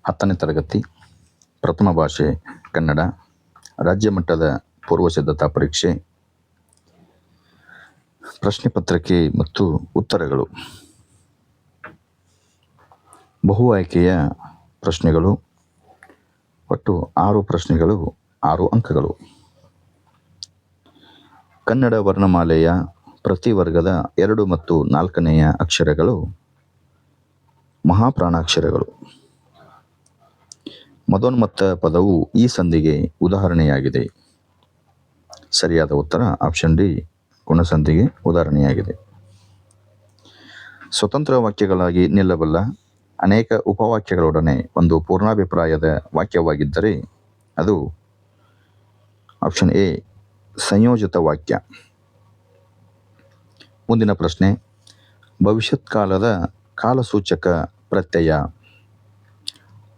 10ನೇ ತರಗತಿ ಪ್ರಥಮ ಭಾಷೆ ಕನ್ನಡ ರಾಜ್ಯ ಮಟ್ಟದ ಪೂರ್ವ ಸಿದ್ಧತಾ ಪರೀಕ್ಷೆ ಪ್ರಶ್ನೆ ಪತ್ರಿಕೆ ಮತ್ತು ಉತ್ತರಗಳು. ಬಹು ಆಯ್ಕೆಯ ಪ್ರಶ್ನೆಗಳು. ಒಟ್ಟು 6 ಪ್ರಶ್ನೆಗಳು, 6 ಅಂಕಗಳು. ಕನ್ನಡ ವರ್ಣಮಾಲೆಯ ಪ್ರತಿ ವರ್ಗದ 2 ಮತ್ತು 4ನೆಯ ಅಕ್ಷರಗಳು ಮಹಾಪ್ರಾಣಾಕ್ಷರಗಳು. ಮದೋನ್ಮತ್ತ ಪದವು ಈ ಸಂಧಿಗೆ ಉದಾಹರಣೆಯಾಗಿದೆ. ಸರಿಯಾದ ಉತ್ತರ ಆಪ್ಷನ್ ಡಿ, ಗುಣಸಂಧಿಗೆ ಉದಾಹರಣೆಯಾಗಿದೆ. ಸ್ವತಂತ್ರ ವಾಕ್ಯಗಳಾಗಿ ನಿಲ್ಲಬಲ್ಲ ಅನೇಕ ಉಪವಾಕ್ಯಗಳೊಡನೆ ಒಂದು ಪೂರ್ಣಾಭಿಪ್ರಾಯದ ವಾಕ್ಯವಾಗಿದ್ದರೆ ಅದು ಆಪ್ಷನ್ ಎ, ಸಂಯೋಜಿತ ವಾಕ್ಯ. ಮುಂದಿನ ಪ್ರಶ್ನೆ, ಭವಿಷ್ಯತ್ ಕಾಲದ ಕಾಲಸೂಚಕ ಪ್ರತ್ಯಯ.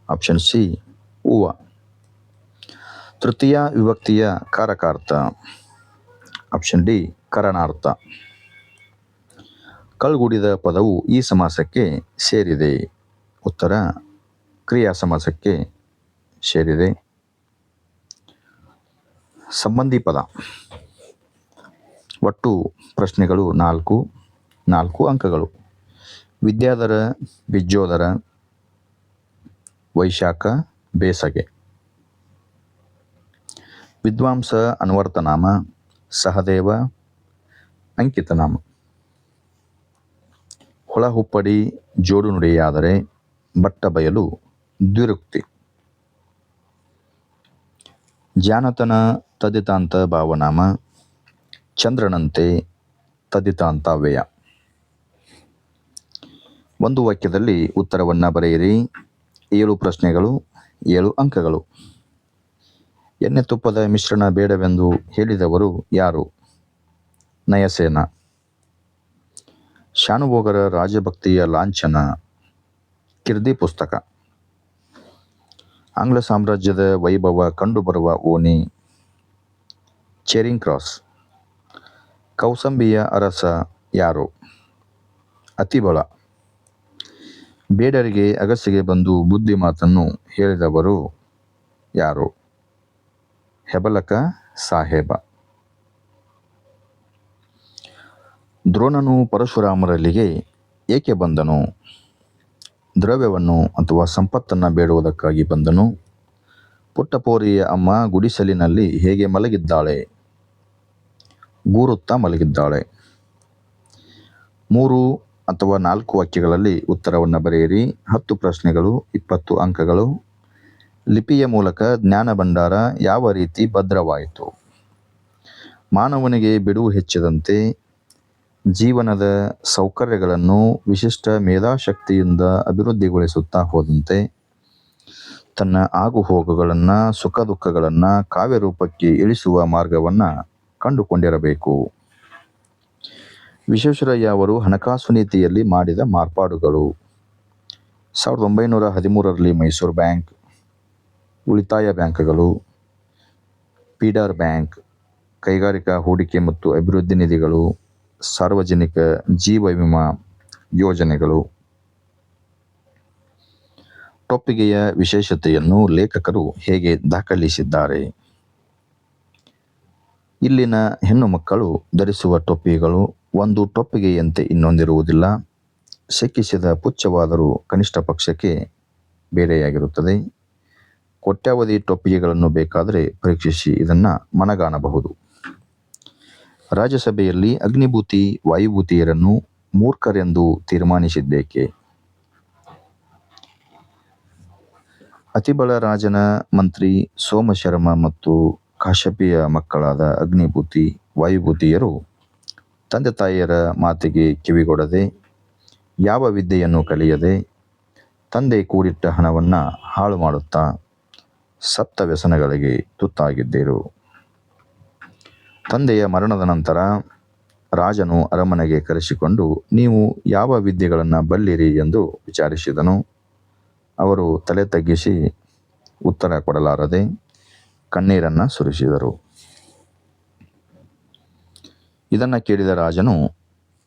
ಆಪ್ಷನ್ ಸಿ, ಉವ. ತೃತೀಯ ವಿಭಕ್ತಿಯ ಕಾರಕಾರ್ಥ. Option D, ಕರಣಾರ್ಥ. ಕಳ್ಗೂಡಿದ ಪದವು ಈ ಸಮಾಸಕ್ಕೆ ಸೇರಿದೆ. ಉತ್ತರ ಕ್ರಿಯಾ ಸಮಾಸಕ್ಕೆ ಸೇರಿದೆ. ಸಂಬಂಧಿ ಪದ. ಒಟ್ಟು ಪ್ರಶ್ನೆಗಳು 4 ಅಂಕಗಳು. ವಿದ್ಯಾಧರ, ಬಿಜ್ಜೋದರ, ವೈಶಾಖ, ಬೇಸಗೆ. ವಿದ್ವಾಂಸ ಅನ್ವರ್ಥನಾಮ, ಸಹದೇವ ಅಂಕಿತನಾಮ. ಹೊಳಹುಪ್ಪಡಿ ಜೋಡು ನುಡಿಯಾದರೆ ಬಟ್ಟ ಬಯಲು ದ್ವಿರುಕ್ತಿ. ಜಾನತನ ತದಿತಾಂತ ಭಾವನಾಮ, ಚಂದ್ರನಂತೆ ತದಿತಾಂತ ವ್ಯಯ. ಒಂದು ವಾಕ್ಯದಲ್ಲಿ ಉತ್ತರವನ್ನು ಬರೆಯಿರಿ. 7 ಪ್ರಶ್ನೆಗಳು, 7 ಅಂಕಗಳು. ಎಣ್ಣೆ ತುಪ್ಪದ ಮಿಶ್ರಣ ಬೇಡವೆಂದು ಹೇಳಿದವರು ಯಾರು? ನಯಸೇನ. ಶಾನುಭೋಗರ ರಾಜಭಕ್ತಿಯ ಲಾಂಛನ ಕಿರ್ದಿ ಪುಸ್ತಕ. ಆಂಗ್ಲ ಸಾಮ್ರಾಜ್ಯದ ವೈಭವ ಕಂಡುಬರುವ ಓಣಿ ಚೇರಿಂಗ್ ಕ್ರಾಸ್. ಕೌಸಂಬಿಯ ಅರಸ ಯಾರು? ಅತಿಬಲ. ಬೇಡರಿಗೆ ಅಗಸಿಗೆ ಬಂದು ಬುದ್ಧಿ ಮಾತನ್ನು ಹೇಳಿದವರು ಯಾರು? ಹೆಬಲಕ ಸಾಹೇಬ. ದ್ರೋಣನು ಪರಶುರಾಮರಲ್ಲಿಗೆ ಏಕೆ ಬಂದನು? ದ್ರವ್ಯವನ್ನು ಅಥವಾ ಸಂಪತ್ತನ್ನು ಬೇಡುವುದಕ್ಕಾಗಿ ಬಂದನು. ಪುಟ್ಟಪೋರಿಯ ಅಮ್ಮ ಗುಡಿಸಲಿನಲ್ಲಿ ಹೇಗೆ ಮಲಗಿದ್ದಾಳೆ? ಗೂರುತ್ತಾ ಮಲಗಿದ್ದಾಳೆ. 3 ಅಥವಾ 4 ವಾಕ್ಯಗಳಲ್ಲಿ ಉತ್ತರವನ್ನು ಬರೆಯಿರಿ. 10 ಪ್ರಶ್ನೆಗಳು, 20 ಅಂಕಗಳು. ಲಿಪಿಯ ಮೂಲಕ ಜ್ಞಾನ ಭಂಡಾರ ಯಾವ ರೀತಿ ಭದ್ರವಾಯಿತು? ಮಾನವನಿಗೆ ಬಿಡುವು ಹೆಚ್ಚಿದಂತೆ ಜೀವನದ ಸೌಕರ್ಯಗಳನ್ನು ವಿಶಿಷ್ಟ ಮೇಧಾಶಕ್ತಿಯಿಂದ ಅಭಿವೃದ್ಧಿಗೊಳಿಸುತ್ತಾ ಹೋದಂತೆ ತನ್ನ ಆಗುಹೋಗುಗಳನ್ನು, ಸುಖ ದುಃಖಗಳನ್ನು ಕಾವ್ಯರೂಪಕ್ಕೆ ಇಳಿಸುವ ಮಾರ್ಗವನ್ನು ಕಂಡುಕೊಂಡಿರಬೇಕು. ವಿಶ್ವೇಶ್ವರಯ್ಯ ಅವರು ಹಣಕಾಸು ನೀತಿಯಲ್ಲಿ ಮಾಡಿದ ಮಾರ್ಪಾಡುಗಳು. 1913ರಲ್ಲಿ ಮೈಸೂರು ಬ್ಯಾಂಕ್, ಉಳಿತಾಯ ಬ್ಯಾಂಕ್ಗಳು, ಫೀಡರ್ ಬ್ಯಾಂಕ್, ಕೈಗಾರಿಕಾ ಹೂಡಿಕೆ ಮತ್ತು ಅಭಿವೃದ್ಧಿ ನಿಧಿಗಳು, ಸಾರ್ವಜನಿಕ ಜೀವ ವಿಮಾ ಯೋಜನೆಗಳು. ಟೊಪ್ಪಿಗೆಯ ವಿಶೇಷತೆಯನ್ನು ಲೇಖಕರು ಹೇಗೆ ದಾಖಲಿಸಿದ್ದಾರೆ? ಇಲ್ಲಿನ ಹೆಣ್ಣು ಮಕ್ಕಳು ಧರಿಸುವ ಟೊಪ್ಪಿಗೆಗಳು ಒಂದು ಟೊಪ್ಪಿಗೆಯಂತೆ ಇನ್ನೊಂದಿರುವುದಿಲ್ಲ. ಶೆಕ್ಕಿಸಿದ ಪುಚ್ಚವಾದರೂ ಕನಿಷ್ಠ ಪಕ್ಷಕ್ಕೆ ಬೇರೆಯಾಗಿರುತ್ತದೆ. ಕೋಟ್ಯಾವಧಿ ಟೊಪ್ಪಿಗೆಗಳನ್ನು ಬೇಕಾದರೆ ಪರೀಕ್ಷಿಸಿ ಇದನ್ನು ಮನಗಾಣಬಹುದು. ರಾಜ್ಯಸಭೆಯಲ್ಲಿ ಅಗ್ನಿಭೂತಿ ವಾಯುಭೂತಿಯರನ್ನು ಮೂರ್ಖರೆಂದು ತೀರ್ಮಾನಿಸಿದ್ದೇಕೆ? ಅತಿಬಳ ರಾಜನ ಮಂತ್ರಿ ಸೋಮಶರ್ಮ ಮತ್ತು ಕಾಶ್ಯಪಿಯ ಮಕ್ಕಳಾದ ಅಗ್ನಿಭೂತಿ, ವಾಯುಭೂತಿಯರು ತಂದೆ ತಾಯಿಯರ ಮಾತಿಗೆ ಕಿವಿಗೊಡದೆ, ಯಾವ ವಿದ್ಯೆಯನ್ನು ಕಲಿಯದೆ, ತಂದೆ ಕೂಡಿಟ್ಟ ಹಣವನ್ನು ಹಾಳು ಮಾಡುತ್ತಾ ಸಪ್ತ ವ್ಯಸನಗಳಿಗೆ ತುತ್ತಾಗಿದ್ದರು. ತಂದೆಯ ಮರಣದ ನಂತರ ರಾಜನು ಅರಮನೆಗೆ ಕರೆಸಿಕೊಂಡು, ನೀವು ಯಾವ ವಿದ್ಯೆಗಳನ್ನು ಬಲ್ಲಿರಿ ಎಂದು ವಿಚಾರಿಸಿದನು. ಅವರು ತಲೆ ತಗ್ಗಿಸಿ ಉತ್ತರ ಕೊಡಲಾರದೆ ಕಣ್ಣೀರನ್ನು ಸುರಿಸಿದರು. ಇದನ್ನು ಕೇಳಿದ ರಾಜನು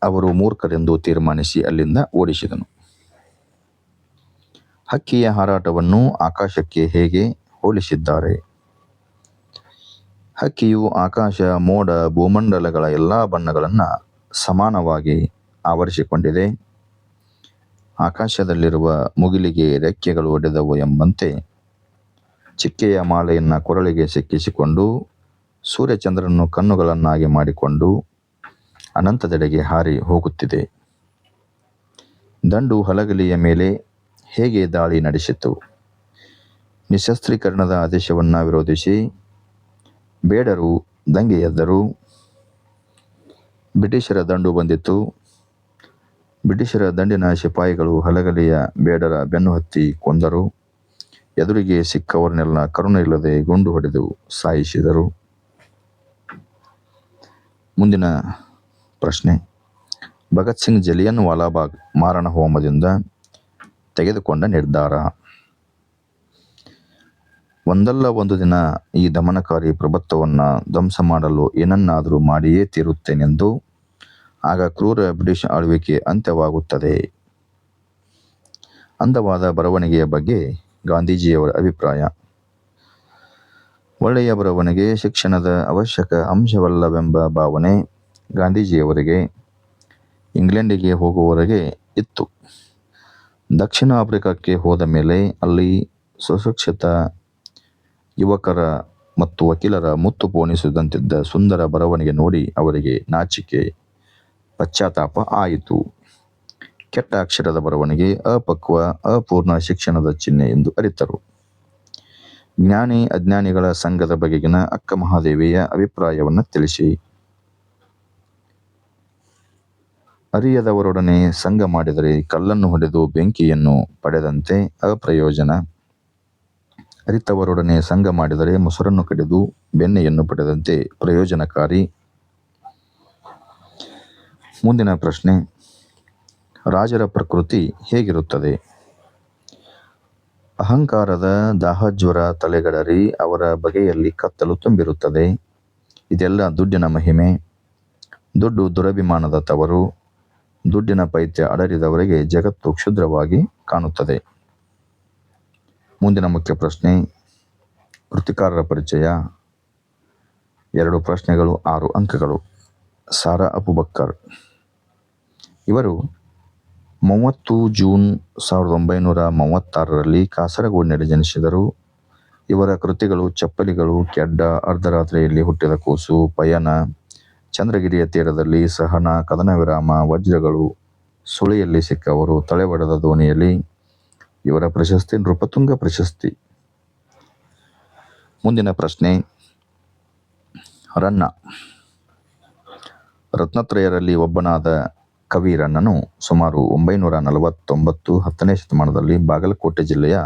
ಅವರು ಮೂರ್ಖರೆಂದು ತೀರ್ಮಾನಿಸಿ ಅಲ್ಲಿಂದ ಓಡಿಸಿದನು. ಹಕ್ಕಿಯ ಹಾರಾಟವನ್ನು ಆಕಾಶಕ್ಕೆ ಹೇಗೆ ಹೋಲಿಸಿದ್ದಾರೆ? ಹಕ್ಕಿಯು ಆಕಾಶ, ಮೋಡ, ಭೂಮಂಡಲಗಳ ಎಲ್ಲ ಬಣ್ಣಗಳನ್ನು ಸಮಾನವಾಗಿ ಆವರಿಸಿಕೊಂಡಿದೆ. ಆಕಾಶದಲ್ಲಿರುವ ಮುಗಿಲಿಗೆ ರೆಕ್ಕೆಗಳು ಒಡೆದವು ಎಂಬಂತೆ ಚಿಕ್ಕೆಯ ಮಾಲೆಯನ್ನು ಕೊರಳಿಗೆ ಸಿಕ್ಕಿಸಿಕೊಂಡು ಸೂರ್ಯಚಂದ್ರನನ್ನು ಕಣ್ಣುಗಳನ್ನಾಗಿ ಮಾಡಿಕೊಂಡು ಅನಂತದೆಡೆಗೆ ಹಾರಿ ಹೋಗುತ್ತಿದೆ. ದಂಡು ಹಲಗಲಿಯ ಮೇಲೆ ಹೇಗೆ ದಾಳಿ ನಡೆಸಿತು? ನಿಶಸ್ತ್ರೀಕರಣದ ಆದೇಶವನ್ನು ವಿರೋಧಿಸಿ ಬೇಡರು ದಂಗೆ ಎದ್ದರು. ಬ್ರಿಟಿಷರ ದಂಡು ಬಂದಿತು. ಬ್ರಿಟಿಷರ ದಂಡಿನ ಸಿಪಾಯಿಗಳು ಹಲಗಲಿಯ ಬೇಡರ ಬೆನ್ನು ಹತ್ತಿ ಕೊಂದರು. ಎದುರಿಗೆ ಸಿಕ್ಕವರನ್ನೆಲ್ಲ ಕರುಣೆ ಇಲ್ಲದೆ ಗುಂಡು ಹೊಡೆದು ಸಾಯಿಸಿದರು. ಮುಂದಿನ ಪ್ರಶ್ನೆ, ಭಗತ್ ಸಿಂಗ್ ಜಲಿಯನ್ ವಾಲಾಬಾಗ್ ಮಾರಣ ಹೋಮದಿಂದ ತೆಗೆದುಕೊಂಡ ನಿರ್ಧಾರ. ಒಂದಲ್ಲ ಒಂದು ದಿನ ಈ ದಮನಕಾರಿ ಪ್ರಭುತ್ವವನ್ನು ಧ್ವಂಸ ಮಾಡಲು ಏನನ್ನಾದರೂ ಮಾಡಿಯೇ ತೀರುತ್ತೇನೆಂದು, ಆಗ ಕ್ರೂರ ಬ್ರಿಟಿಷ್ ಆಳ್ವಿಕೆ ಅಂತ್ಯವಾಗುತ್ತದೆ. ಅಂದವಾದ ಬರವಣಿಗೆಯ ಬಗ್ಗೆ ಗಾಂಧೀಜಿಯವರ ಅಭಿಪ್ರಾಯ. ಒಳ್ಳೆಯ ಬರವಣಿಗೆ ಶಿಕ್ಷಣದ ಅವಶ್ಯಕ ಅಂಶವಲ್ಲವೆಂಬ ಭಾವನೆ ಗಾಂಧೀಜಿಯವರಿಗೆ ಇಂಗ್ಲೆಂಡಿಗೆ ಹೋಗುವವರೆಗೆ ಇತ್ತು. ದಕ್ಷಿಣ ಆಫ್ರಿಕಾಕ್ಕೆ ಹೋದ ಮೇಲೆ ಅಲ್ಲಿ ಸುಶಿಕ್ಷಿತ ಯುವಕರ ಮತ್ತು ವಕೀಲರ ಮುತ್ತು ಪೋಣಿಸಿದಂತಿದ್ದ ಸುಂದರ ಬರವಣಿಗೆ ನೋಡಿ ಅವರಿಗೆ ನಾಚಿಕೆ, ಪಶ್ಚಾತ್ತಾಪ ಆಯಿತು. ಕೆಟ್ಟ ಅಕ್ಷರದ ಬರವಣಿಗೆ ಅಪಕ್ವ, ಅಪೂರ್ಣ ಶಿಕ್ಷಣದ ಚಿಹ್ನೆ ಎಂದು ಅರಿತರು. ಜ್ಞಾನಿ ಅಜ್ಞಾನಿಗಳ ಸಂಘದ ಬಗೆಗಿನ ಅಕ್ಕ ಮಹಾದೇವಿಯ ಅಭಿಪ್ರಾಯವನ್ನು ತಿಳಿಸಿ. ಅರಿಯದವರೊಡನೆ ಸಂಘ ಮಾಡಿದರೆ ಕಲ್ಲನ್ನು ಹೊಡೆದು ಬೆಂಕಿಯನ್ನು ಪಡೆದಂತೆ ಅಪ್ರಯೋಜನ. ಅರಿತವರೊಡನೆ ಸಂಘ ಮಾಡಿದರೆ ಮೊಸರನ್ನು ಕಡಿದು ಬೆಣ್ಣೆಯನ್ನು ಪಡೆದಂತೆ ಪ್ರಯೋಜನಕಾರಿ. ಮುಂದಿನ ಪ್ರಶ್ನೆ, ರಾಜರ ಪ್ರಕೃತಿ ಹೇಗಿರುತ್ತದೆ? ಅಹಂಕಾರದ ದಾಹಜ್ವರ ತಲೆಗಡರಿ ಅವರ ಬಗೆಯಲ್ಲಿ ಕತ್ತಲು ತುಂಬಿರುತ್ತದೆ. ಇದೆಲ್ಲ ದುಡ್ಡಿನ ಮಹಿಮೆ. ದುಡ್ಡು ದುರಭಿಮಾನದ ತವರು. ದುಡ್ಡಿನ ಪೈತ್ಯ ಅಡರಿದವರಿಗೆ ಜಗತ್ತು ಕ್ಷುದ್ರವಾಗಿ ಕಾಣುತ್ತದೆ. ಮುಂದಿನ ಮುಖ್ಯ ಪ್ರಶ್ನೆ, ಕೃತಿಕಾರರ ಪರಿಚಯ. 2 ಪ್ರಶ್ನೆಗಳು, 6 ಅಂಕಗಳು. ಸಾರಾ ಅಬುಬಕ್ಕರ್. ಇವರು 30 ಜೂನ್ 1936ರಲ್ಲಿ ಕಾಸರಗೋಡಿನಲ್ಲಿ ಜನಿಸಿದರು. ಇವರ ಕೃತಿಗಳು ಚಪ್ಪಲಿಗಳು, ಕೆಡ್ಡ, ಅರ್ಧರಾತ್ರಿಯಲ್ಲಿ ಹುಟ್ಟಿದ ಕೂಸು, ಪಯಣ, ಚಂದ್ರಗಿರಿಯ ತೀರದಲ್ಲಿ, ಸಹನ, ಕದನ ವಿರಾಮ, ವಜ್ರಗಳು, ಸುಳಿಯಲ್ಲಿ ಸಿಕ್ಕವರು, ತಲೆ ಒಡೆದ ದೋಣಿಯಲ್ಲಿ. ಇವರ ಪ್ರಶಸ್ತಿ ನೃಪತುಂಗ ಪ್ರಶಸ್ತಿ. ಮುಂದಿನ ಪ್ರಶ್ನೆ, ರನ್ನ. ರತ್ನತ್ರಯರಲ್ಲಿ ಒಬ್ಬನಾದ ಕವಿ ರನ್ನನು ಸುಮಾರು 949 10ನೇ ಶತಮಾನದಲ್ಲಿ ಬಾಗಲಕೋಟೆ ಜಿಲ್ಲೆಯ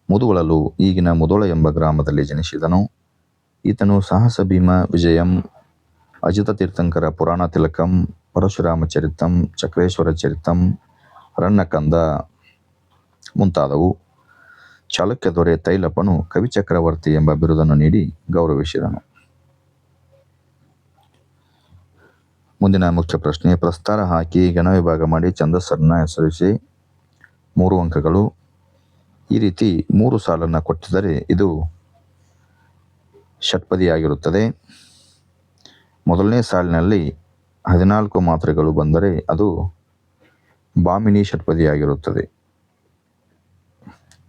ಮುಧೋಳಲು, ಈಗಿನ ಮುಧೋಳ ಎಂಬ ಗ್ರಾಮದಲ್ಲಿ ಜನಿಸಿದನು. ಈತನು ಸಾಹಸ ಭೀಮ ವಿಜಯಂ, ಅಜಿತ ತೀರ್ಥಂಕರ ಪುರಾಣ ತಿಲಕಂ, ಪರಶುರಾಮ ಚರಿತಂ, ಚಕ್ರೇಶ್ವರ ಚರಿತಂ, ರನ್ನಕಂದ ಮುಂತಾದವು. ಚಾಲುಕ್ಯ ದೊರೆ ತೈಲಪನು ಕವಿ ಚಕ್ರವರ್ತಿ ಎಂಬ ಬಿರುದನ್ನು ನೀಡಿ ಗೌರವಿಸಿದನು. ಮುಂದಿನ ಮುಖ್ಯ ಪ್ರಶ್ನೆ, ಪ್ರಸ್ತಾರ ಹಾಕಿ ಗಣವಿಭಾಗ ಮಾಡಿ ಛಂದಸ್ಸನ್ನು ಹೆಸರಿಸಿ. 3 ಅಂಕಗಳು. ಈ ರೀತಿ 3 ಸಾಲನ್ನು ಕೊಟ್ಟಿದ್ದರೆ ಇದು ಷಟ್ಪದಿಯಾಗಿರುತ್ತದೆ. ಮೊದಲನೇ ಸಾಲಿನಲ್ಲಿ 14 ಮಾತ್ರೆಗಳು ಬಂದರೆ ಅದು ಭಾಮಿನಿ ಷಟ್ಪದಿಯಾಗಿರುತ್ತದೆ.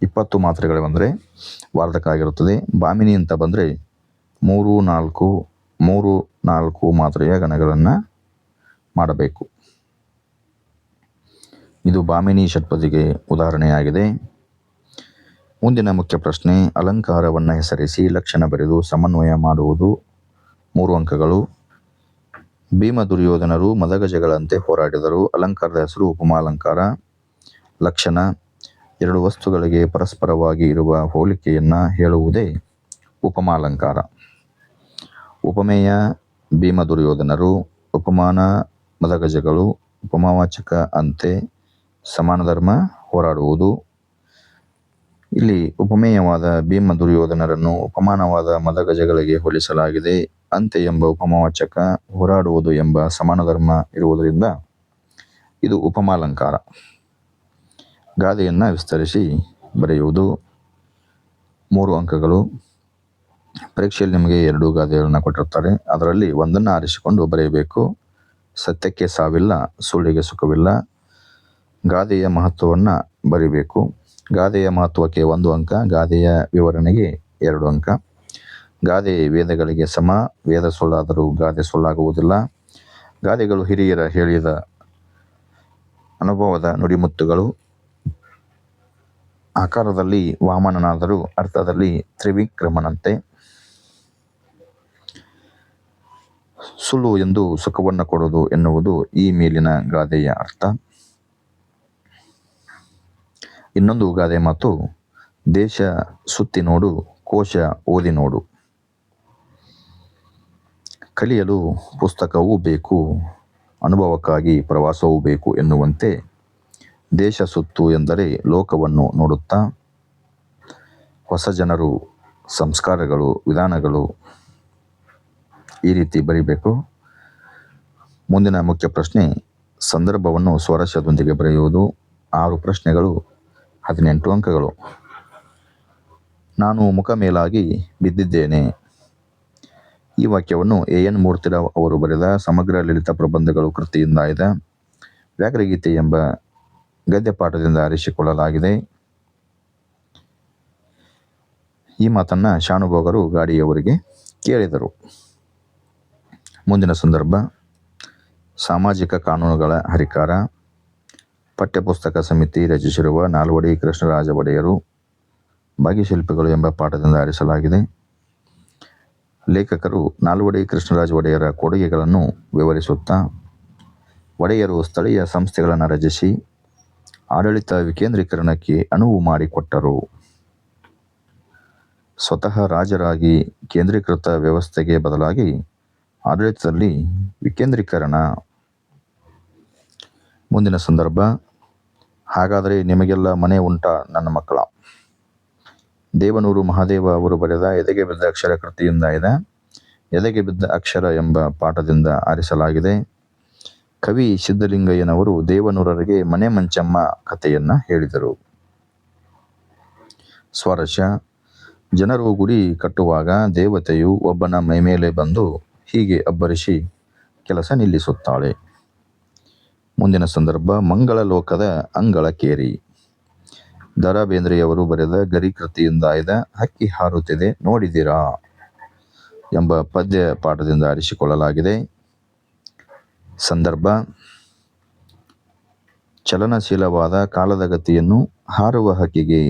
20 ಮಾತ್ರೆಗಳು ಬಂದರೆ ವಾರ್ಧಕ ಆಗಿರುತ್ತದೆ. ಭಾಮಿನಿ ಅಂತ ಬಂದರೆ 3-4 ಮಾತ್ರೆಯ ಗಣಗಳನ್ನು ಮಾಡಬೇಕು. ಇದು ಭಾಮಿನಿ ಷಟ್ಪದಿಗೆ ಉದಾಹರಣೆಯಾಗಿದೆ. ಮುಂದಿನ ಮುಖ್ಯ ಪ್ರಶ್ನೆ, ಅಲಂಕಾರವನ್ನು ಹೆಸರಿಸಿ ಲಕ್ಷಣ ಬರೆದು ಸಮನ್ವಯ ಮಾಡುವುದು. 3 ಅಂಕಗಳು. ಭೀಮ ದುರ್ಯೋಧನರು ಮದಗಜಗಳಂತೆ ಹೋರಾಡಿದರು. ಅಲಂಕಾರದ ಹೆಸರು ಉಪಮಾಲಂಕಾರ. ಲಕ್ಷಣ 2 ವಸ್ತುಗಳಿಗೆ ಪರಸ್ಪರವಾಗಿ ಇರುವ ಹೋಲಿಕೆಯನ್ನು ಹೇಳುವುದೇ ಉಪಮಾಲಂಕಾರ. ಉಪಮೇಯ ಭೀಮ ದುರ್ಯೋಧನರು, ಉಪಮಾನ ಮದಗಜಗಳು, ಉಪಮಾವಾಚಕ ಅಂತೆ, ಸಮಾನ ಧರ್ಮ ಹೋರಾಡುವುದು. ಇಲ್ಲಿ ಉಪಮೇಯವಾದ ಭೀಮ ದುರ್ಯೋಧನರನ್ನು ಉಪಮಾನವಾದ ಮದಗಜಗಳಿಗೆ ಹೋಲಿಸಲಾಗಿದೆ. ಅಂತೆ ಎಂಬ ಉಪಮಾವಾಚಕ, ಹೋರಾಡುವುದು ಎಂಬ ಸಮಾನ ಧರ್ಮ ಇರುವುದರಿಂದ ಇದು ಉಪಮಾಲಂಕಾರ. ಗಾದೆಯನ್ನು ವಿಸ್ತರಿಸಿ ಬರೆಯುವುದು 3 ಅಂಕಗಳು. ಪರೀಕ್ಷೆಯಲ್ಲಿ ನಿಮಗೆ 2 ಗಾದೆಗಳನ್ನು ಕೊಟ್ಟಿರ್ತಾರೆ. ಅದರಲ್ಲಿ ಒಂದನ್ನು ಆರಿಸಿಕೊಂಡು ಬರೆಯಬೇಕು. ಸತ್ಯಕ್ಕೆ ಸಾವಿಲ್ಲ, ಸುಳ್ಳಿಗೆ ಸುಖವಿಲ್ಲ. ಗಾದೆಯ ಮಹತ್ವವನ್ನು ಬರಿಬೇಕು. ಗಾದೆಯ ಮಹತ್ವಕ್ಕೆ 1 ಅಂಕ, ಗಾದೆಯ ವಿವರಣೆಗೆ 2 ಅಂಕ. ಗಾದೆ ವೇದಗಳಿಗೆ ಸಮ, ವೇದ ಸುಳ್ಳಾದರೂ ಗಾದೆ ಸುಳ್ಳಾಗುವುದಿಲ್ಲ. ಗಾದೆಗಳು ಹಿರಿಯರ ಹೇಳಿದ ಅನುಭವದ ನುಡಿಮುತ್ತುಗಳು. ಆಕಾರದಲ್ಲಿ ವಾಮನನಾದರೂ ಅರ್ಥದಲ್ಲಿ ತ್ರಿವಿಕ್ರಮನಂತೆ. ಸುಳ್ಳು ಎಂದು ಸುಖವನ್ನು ಕೊಡುವುದು ಎನ್ನುವುದು ಈ ಮೇಲಿನ ಗಾದೆಯ ಅರ್ಥ. ಇನ್ನೊಂದು ಗಾದೆ ಮಾತು, ದೇಶ ಸುತ್ತಿ ನೋಡು, ಕೋಶ ಓದಿ ನೋಡು. ಕಲಿಯಲು ಪುಸ್ತಕವೂ ಬೇಕು, ಅನುಭವಕ್ಕಾಗಿ ಪ್ರವಾಸವೂ ಬೇಕು ಎನ್ನುವಂತೆ ದೇಶ ಸುತ್ತು ಎಂದರೆ ಲೋಕವನ್ನು ನೋಡುತ್ತಾ ಹೊಸ ಜನರು, ಸಂಸ್ಕಾರಗಳು, ವಿಧಾನಗಳು ಈ ರೀತಿ ಬರೀಬೇಕು. ಮುಂದಿನ ಮುಖ್ಯ ಪ್ರಶ್ನೆ, ಸಂದರ್ಭವನ್ನು ಸ್ವರಸ್ಯದೊಂದಿಗೆ ಬರೆಯುವುದು. 6 ಪ್ರಶ್ನೆಗಳು, 18 ಅಂಕಗಳು. ನಾನು ಮುಖ ಮೇಲಾಗಿ ಬಿದ್ದಿದ್ದೇನೆ. ಈ ವಾಕ್ಯವನ್ನು ಎನ್ ಮೂರ್ತಿರಾವ್ ಅವರು ಬರೆದ ಸಮಗ್ರ ಲಲಿತ ಪ್ರಬಂಧಗಳು ಕೃತಿಯಿಂದ ಆಯ್ದ ವ್ಯಾಘ್ರಗೀತೆ ಎಂಬ ಗದ್ಯಪಾಠದಿಂದ ಆರಿಸಿಕೊಳ್ಳಲಾಗಿದೆ. ಈ ಮಾತನ್ನು ಶಾನುಭೋಗರು ಗಾಡಿಯವರಿಗೆ ಕೇಳಿದರು. ಮುಂದಿನ ಸಂದರ್ಭ, ಸಾಮಾಜಿಕ ಕಾನೂನುಗಳ ಹರಿಕಾರ. ಪಠ್ಯಪುಸ್ತಕ ಸಮಿತಿ ರಚಿಸಿರುವ ನಾಲ್ವಡಿ ಕೃಷ್ಣರಾಜ ಒಡೆಯರು ಭಾಗ್ಯಶಿಲ್ಪಿಗಳು ಎಂಬ ಪಾಠದಿಂದ ಆರಿಸಲಾಗಿದೆ. ಲೇಖಕರು ನಾಲ್ವಡಿ ಕೃಷ್ಣರಾಜ ಒಡೆಯರ ಕೊಡುಗೆಗಳನ್ನು ವಿವರಿಸುತ್ತಾ, ಒಡೆಯರು ಸ್ಥಳೀಯ ಸಂಸ್ಥೆಗಳನ್ನು ರಚಿಸಿ ಆಡಳಿತ ವಿಕೇಂದ್ರೀಕರಣಕ್ಕೆ ಅನುವು ಮಾಡಿಕೊಟ್ಟರು. ಸ್ವತಃ ರಾಜರಾಗಿ ಕೇಂದ್ರೀಕೃತ ವ್ಯವಸ್ಥೆಗೆ ಬದಲಾಗಿ ಆಡಳಿತದಲ್ಲಿ ವಿಕೇಂದ್ರೀಕರಣ. ಮುಂದಿನ ಸಂದರ್ಭ, ಹಾಗಾದರೆ ನಿಮಗೆಲ್ಲ ಮನೆ ಉಂಟಾ ನನ್ನ ಮಕ್ಕಳ. ದೇವನೂರು ಮಹಾದೇವ ಅವರು ಬರೆದ ಎದೆಗೆ ಬಿದ್ದ ಅಕ್ಷರ ಕೃತಿಯಿಂದ ಆಯ್ದ ಎದೆಗೆ ಬಿದ್ದ ಅಕ್ಷರ ಎಂಬ ಪಾಠದಿಂದ ಆರಿಸಲಾಗಿದೆ. ಕವಿ ಸಿದ್ಧಲಿಂಗಯ್ಯನವರು ದೇವನೂರರಿಗೆ ಮನೆ ಮಂಚಮ್ಮ ಕಥೆಯನ್ನು ಹೇಳಿದರು. ಸ್ವಾರಸ್ಯ, ಜನರು ಗುಡಿ ಕಟ್ಟುವಾಗ ದೇವತೆಯು ಒಬ್ಬನ ಮೈಮೇಲೆ ಬಂದು ಹೀಗೆ ಅಬ್ಬರಿಸಿ ಕೆಲಸ ನಿಲ್ಲಿಸುತ್ತಾಳೆ. ಮುಂದಿನ ಸಂದರ್ಭ, ಮಂಗಳ ಲೋಕದ ಅಂಗಳ ಕೇರಿ. ದ ರಾ ಬೇಂದ್ರೆಯವರು ಬರೆದ ಗರಿ ಕೃತಿಯಿಂದ ಆಯ್ದ ಹಕ್ಕಿ ಹಾರುತ್ತಿದೆ ನೋಡಿದಿರಾ ಎಂಬ ಪದ್ಯ ಪಾಠದಿಂದ ಆರಿಸಿಕೊಳ್ಳಲಾಗಿದೆ. ಸಂದರ್ಭ, ಚಲನಶೀಲವಾದ ಕಾಲದ ಗತಿಯನ್ನು ಹಾರುವ ಹಕ್ಕಿಗೆ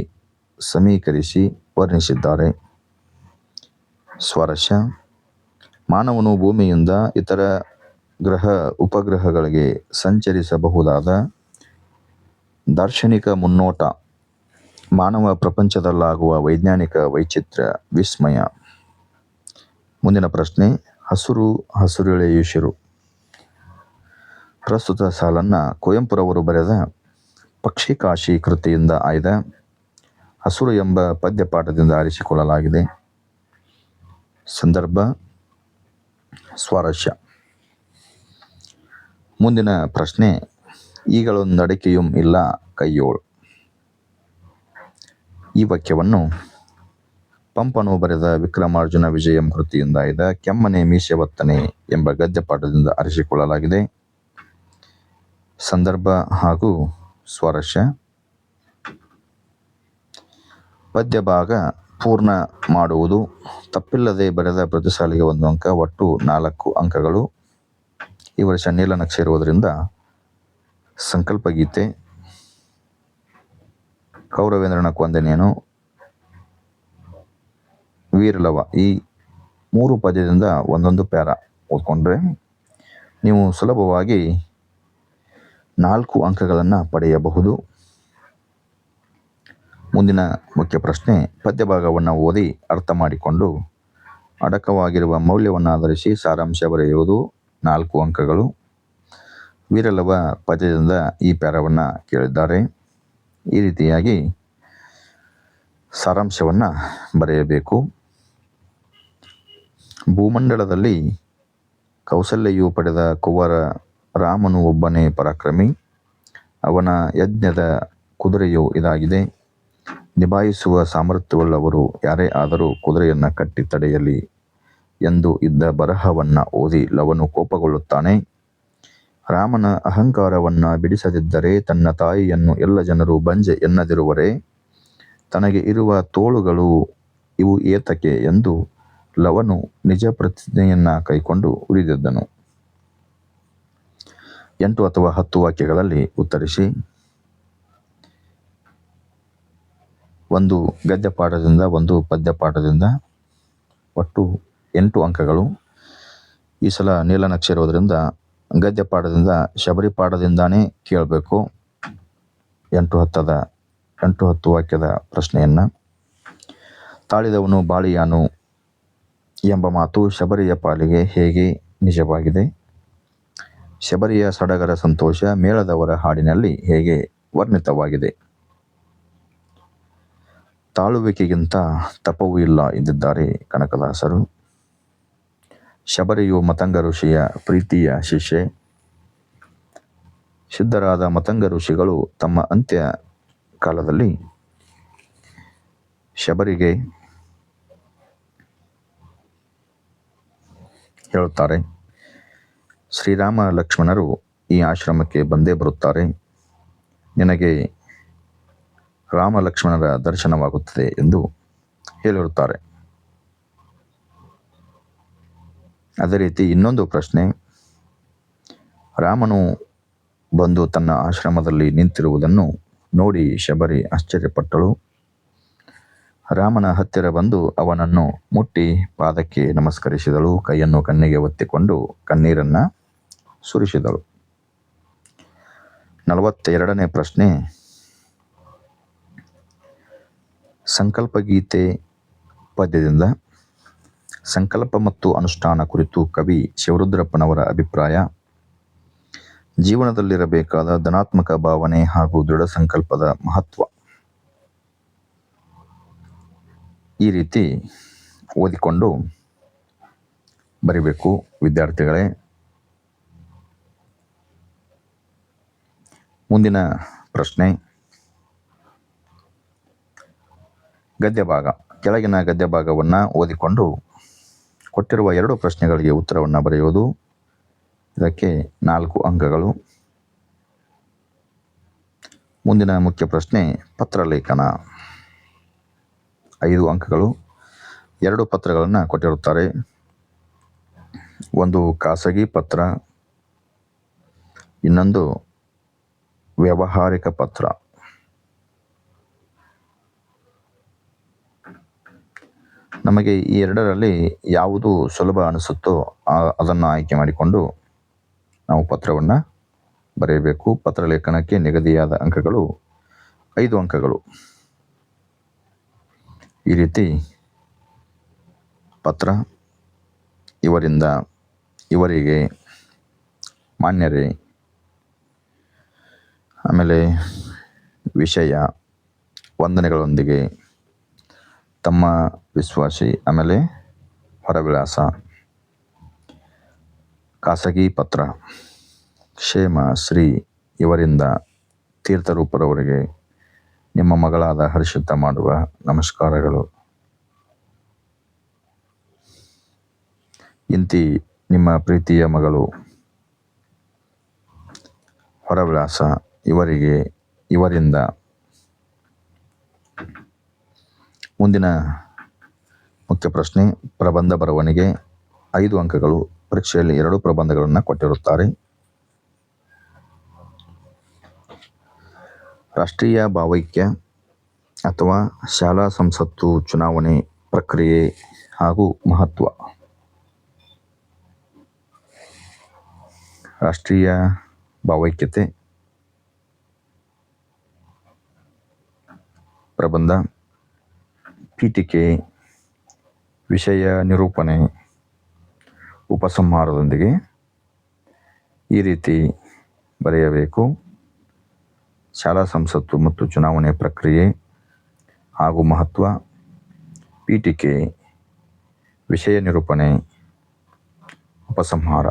ಸಮೀಕರಿಸಿ ವರ್ಣಿಸಿದ್ದಾರೆ. ಸ್ವಾರಸ್ಯ, ಮಾನವನು ಭೂಮಿಯಿಂದ ಇತರ ಗ್ರಹ ಉಪಗ್ರಹಗಳಿಗೆ ಸಂಚರಿಸಬಹುದಾದ ದಾರ್ಶನಿಕ ಮುನ್ನೋಟ, ಮಾನವ ಪ್ರಪಂಚದಲ್ಲಾಗುವ ವೈಜ್ಞಾನಿಕ ವೈಚಿತ್ರ್ಯ, ವಿಸ್ಮಯ. ಮುಂದಿನ ಪ್ರಶ್ನೆ, ಹಸುರು ಹಸುರೆಳೆಯುಸಿರು. ಪ್ರಸ್ತುತ ಸಾಲನ್ನು ಕುವೆಂಪುರವರು ಬರೆದ ಪಕ್ಷಿಕಾಶಿ ಕೃತಿಯಿಂದ ಆಯ್ದ ಹಸುರು ಎಂಬ ಪದ್ಯಪಾಠದಿಂದ ಆರಿಸಿಕೊಳ್ಳಲಾಗಿದೆ. ಸಂದರ್ಭ, ಸ್ವಾರಸ್ಯ. ಮುಂದಿನ ಪ್ರಶ್ನೆ, ಈಗಳೊಂದಡಿಕೆಯುಂ ಇಲ್ಲ ಕೈಯೋಳ್. ಈ ವಾಕ್ಯವನ್ನು ಪಂಪನು ಬರೆದ ವಿಕ್ರಮಾರ್ಜುನ ವಿಜಯಂ ಕೃತಿಯಿಂದ ಆಯ್ದ ಕೆಮ್ಮನೆ ಮೀಸೆ ಒತ್ತನೆ ಎಂಬ ಗದ್ಯಪಾಠದಿಂದ ಆರಿಸಿಕೊಳ್ಳಲಾಗಿದೆ. ಸಂದರ್ಭ ಹಾಗೂ ಸ್ವಾರಸ್ಯ. ಪದ್ಯ ಭಾಗ ಪೂರ್ಣ ಮಾಡುವುದು. ತಪ್ಪಿಲ್ಲದೆ ಬರೆದ ಪ್ರತಿಸಾಲಿಗೆ 1 ಅಂಕ, ಒಟ್ಟು 4 ಅಂಕಗಳು. ಈ ವರ್ಷ ನೀಲನಕ್ಷೆ ಇರುವುದರಿಂದ ಸಂಕಲ್ಪ ಗೀತೆ, ಕೌರವೇಂದ್ರನ ಕೊಂದನೇನು, ವೀರಲವ ಈ 3 ಪದ್ಯದಿಂದ ಒಂದೊಂದು ಪ್ಯಾರ ಓದ್ಕೊಂಡ್ರೆ ನೀವು ಸುಲಭವಾಗಿ 4 ಅಂಕಗಳನ್ನು ಪಡೆಯಬಹುದು. ಮುಂದಿನ ಮುಖ್ಯ ಪ್ರಶ್ನೆ, ಪದ್ಯಭಾಗವನ್ನು ಓದಿ ಅರ್ಥ ಮಾಡಿಕೊಂಡು ಅಡಕವಾಗಿರುವ ಮೌಲ್ಯವನ್ನು ಆಧರಿಸಿ ಸಾರಾಂಶ ಬರೆಯುವುದು. 4 ಅಂಕಗಳು. ವೀರಲವ ಪದ್ಯದಿಂದ ಈ ಪ್ಯಾರವನ್ನು ಕೇಳಿದ್ದಾರೆ. ಈ ರೀತಿಯಾಗಿ ಸಾರಾಂಶವನ್ನು ಬರೆಯಬೇಕು. ಭೂಮಂಡಲದಲ್ಲಿ ಕೌಸಲ್ಯೆಯು ಪಡೆದ ಕುವರ ರಾಮನು ಒಬ್ಬನೇ ಪರಾಕ್ರಮಿ. ಅವನ ಯಜ್ಞದ ಕುದುರೆಯು ಇದಾಗಿದೆ. ನಿಭಾಯಿಸುವ ಸಾಮರ್ಥ್ಯವುಳ್ಳವರು ಯಾರೇ ಆದರೂ ಕುದುರೆಯನ್ನು ಕಟ್ಟಿ ತಡೆಯಲಿ ಎಂದು ಇದ್ದ ಬರಹವನ್ನು ಓದಿ ಲವನು ಕೋಪಗೊಳ್ಳುತ್ತಾನೆ. ರಾಮನ ಅಹಂಕಾರವನ್ನು ಬಿಡಿಸದಿದ್ದರೆ ತನ್ನ ತಾಯಿಯನ್ನು ಎಲ್ಲ ಜನರು ಬಂಜೆ ಎನ್ನದಿರುವರೆ, ತನಗೆ ಇರುವ ತೋಳುಗಳು ಇವು ಏತಕ್ಕೆ ಎಂದು ಲವನು ನಿಜ ಪ್ರತಿಜ್ಞೆಯನ್ನು ಕೈಕೊಂಡು ಉರಿದಿದ್ದನು. 8 ಅಥವಾ 10 ವಾಕ್ಯಗಳಲ್ಲಿ ಉತ್ತರಿಸಿ. ಒಂದು ಗದ್ಯ ಪಾಠದಿಂದ ಒಂದು ಪದ್ಯ ಪಾಠದಿಂದ ಒಟ್ಟು 8 ಅಂಕಗಳು. ಈ ಸಲ ನೀಲನಕ್ಷೆ ಇರೋದ್ರಿಂದ ಗದ್ಯ ಪಾಠದಿಂದ ಶಬರಿ ಪಾಠದಿಂದಾನೇ ಕೇಳಬೇಕು. 8-10 ವಾಕ್ಯದ ಪ್ರಶ್ನೆಯನ್ನು. ತಾಳಿದವನು ಬಾಳಿಯಾನು ಎಂಬ ಮಾತು ಶಬರಿಯ ಪಾಲಿಗೆ ಹೇಗೆ ನಿಜವಾಗಿದೆ? ಶಬರಿಯ ಸಡಗರ ಸಂತೋಷ ಮೇಳದವರ ಹಾಡಿನಲ್ಲಿ ಹೇಗೆ ವರ್ಣಿತವಾಗಿದೆ? ತಾಳುವಿಕೆಗಿಂತ ತಪವೂ ಇಲ್ಲ ಎಂದಿದ್ದಾರೆ ಕನಕದಾಸರು. ಶಬರಿಯು ಮತಂಗ ಋಷಿಯ ಪ್ರೀತಿಯ ಶಿಷ್ಯೆ. ಸಿದ್ಧರಾದ ಮತಂಗ ಋಷಿಗಳು ತಮ್ಮ ಅಂತ್ಯ ಕಾಲದಲ್ಲಿ ಶಬರಿಗೆ ಹೇಳುತ್ತಾರೆ, ಶ್ರೀರಾಮ ಲಕ್ಷ್ಮಣರು ಈ ಆಶ್ರಮಕ್ಕೆ ಬಂದೇ ಬರುತ್ತಾರೆ. ನಿನಗೆ ರಾಮ ಲಕ್ಷ್ಮಣರ ದರ್ಶನವಾಗುತ್ತದೆ ಎಂದು ಹೇಳಿರುತ್ತಾರೆ. ಅದೇ ರೀತಿ ಇನ್ನೊಂದು ಪ್ರಶ್ನೆ, ರಾಮನು ಬಂದು ತನ್ನ ಆಶ್ರಮದಲ್ಲಿ ನಿಂತಿರುವುದನ್ನು ನೋಡಿ ಶಬರಿ ಆಶ್ಚರ್ಯಪಟ್ಟಳು. ರಾಮನ ಹತ್ತಿರ ಬಂದು ಅವನನ್ನು ಮುಟ್ಟಿ ಪಾದಕ್ಕೆ ನಮಸ್ಕರಿಸಿದಳು. ಕೈಯನ್ನು ಕಣ್ಣಿಗೆ ಒತ್ತಿಕೊಂಡು ಕಣ್ಣೀರನ್ನು ಸುರಿಸಿದಳು. 42ನೇ ಪ್ರಶ್ನೆ, ಸಂಕಲ್ಪಗೀತೆ ಪದ್ಯದಿಂದ ಸಂಕಲ್ಪ ಮತ್ತು ಅನುಷ್ಠಾನ ಕುರಿತು ಕವಿ ಶಿವರುದ್ರಪ್ಪನವರ ಅಭಿಪ್ರಾಯ. ಜೀವನದಲ್ಲಿರಬೇಕಾದ ಧನಾತ್ಮಕ ಭಾವನೆ ಹಾಗೂ ದೃಢ ಸಂಕಲ್ಪದ ಮಹತ್ವ. ಈ ರೀತಿ ಓದಿಕೊಂಡು ಬರಿಬೇಕು ವಿದ್ಯಾರ್ಥಿಗಳೇ. ಮುಂದಿನ ಪ್ರಶ್ನೆ, ಗದ್ಯ ಭಾಗ. ಕೆಳಗಿನ ಗದ್ಯ ಭಾಗವನ್ನು ಓದಿಕೊಂಡು ಕೊಟ್ಟಿರುವ 2 ಪ್ರಶ್ನೆಗಳಿಗೆ ಉತ್ತರವನ್ನು ಬರೆಯುವುದು. ಇದಕ್ಕೆ 4 ಅಂಕಗಳು. ಮುಂದಿನ ಮುಖ್ಯ ಪ್ರಶ್ನೆ, ಪತ್ರಲೇಖನ 5 ಅಂಕಗಳು. 2 ಪತ್ರಗಳನ್ನು ಕೊಟ್ಟಿರುತ್ತಾರೆ. ಒಂದು ಖಾಸಗಿ ಪತ್ರ, ಇನ್ನೊಂದು ವ್ಯಾವಹಾರಿಕ ಪತ್ರ. ನಮಗೆ ಈ 2ರಲ್ಲಿ ಯಾವುದು ಸುಲಭ ಅನಿಸುತ್ತೋ ಅದನ್ನು ಆಯ್ಕೆ ಮಾಡಿಕೊಂಡು ನಾವು ಪತ್ರವನ್ನು ಬರೆಯಬೇಕು. ಪತ್ರಲೇಖನಕ್ಕೆ ನಿಗದಿಯಾದ ಅಂಕಗಳು 5 ಅಂಕಗಳು. ಈ ರೀತಿ ಪತ್ರ, ಇವರಿಂದ ಇವರಿಗೆ, ಮಾನ್ಯರೇ, ಆಮೇಲೆ ವಿಷಯ, ವಂದನೆಗಳೊಂದಿಗೆ, ತಮ್ಮ ವಿಶ್ವಾಸಿ, ಆಮೇಲೆ ಹೊರವಿಳಾಸ. ಖಾಸಗಿ ಪತ್ರ, ಕ್ಷೇಮ ಶ್ರೀ ಇವರಿಂದ ತೀರ್ಥರೂಪರವರಿಗೆ ನಿಮ್ಮ ಮಗಳಾದ ಹರ್ಷಿತ ಮಾಡುವ ನಮಸ್ಕಾರಗಳು. ಇಂತಿ ನಿಮ್ಮ ಪ್ರೀತಿಯ ಮಗಳು. ಹೊರವಿಳಾಸ ಇವರಿಗೆ, ಇವರಿಂದ. ಮುಂದಿನ ಮುಖ್ಯ ಪ್ರಶ್ನೆ, ಪ್ರಬಂಧ ಬರವಣಿಗೆ 5 ಅಂಕಗಳು. ಪರೀಕ್ಷೆಯಲ್ಲಿ 2 ಪ್ರಬಂಧಗಳನ್ನು ಕೊಟ್ಟಿರುತ್ತಾರೆ. ರಾಷ್ಟ್ರೀಯ ಭಾವೈಕ್ಯ ಅಥವಾ ಶಾಲಾ ಸಂಸತ್ತು ಚುನಾವಣೆ ಪ್ರಕ್ರಿಯೆ ಹಾಗೂ ಮಹತ್ವ. ರಾಷ್ಟ್ರೀಯ ಭಾವೈಕ್ಯತೆ ಪ್ರಬಂಧ, ಪೀಠಿಕೆ, ವಿಷಯ ನಿರೂಪಣೆ, ಉಪಸಂಹಾರದೊಂದಿಗೆ ಈ ರೀತಿ ಬರೆಯಬೇಕು. ಶಾಲಾ ಸಂಸತ್ತು ಮತ್ತು ಚುನಾವಣೆ ಪ್ರಕ್ರಿಯೆ ಹಾಗೂ ಮಹತ್ವ, ಪೀಠಿಕೆ, ವಿಷಯ ನಿರೂಪಣೆ, ಉಪಸಂಹಾರ.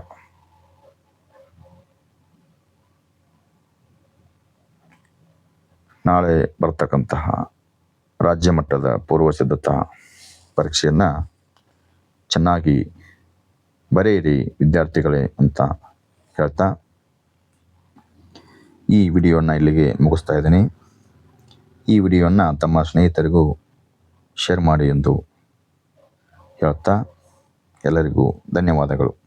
ನಾಳೆ ಬರ್ತಕ್ಕಂತಹ ರಾಜ್ಯ ಮಟ್ಟದ ಪೂರ್ವ ಸಿದ್ಧತಾ ಪರೀಕ್ಷೆಯನ್ನು ಚೆನ್ನಾಗಿ ಬರೆಯಿರಿ ವಿದ್ಯಾರ್ಥಿಗಳೇ ಅಂತ ಹೇಳ್ತಾ ಈ ವಿಡಿಯೋನ ಇಲ್ಲಿಗೆ ಮುಗಿಸ್ತಾ ಇದ್ದೀನಿ. ಈ ವಿಡಿಯೋನ ತಮ್ಮ ಸ್ನೇಹಿತರಿಗೂ ಶೇರ್ ಮಾಡಿ ಎಂದು ಹೇಳ್ತಾ ಎಲ್ಲರಿಗೂ ಧನ್ಯವಾದಗಳು.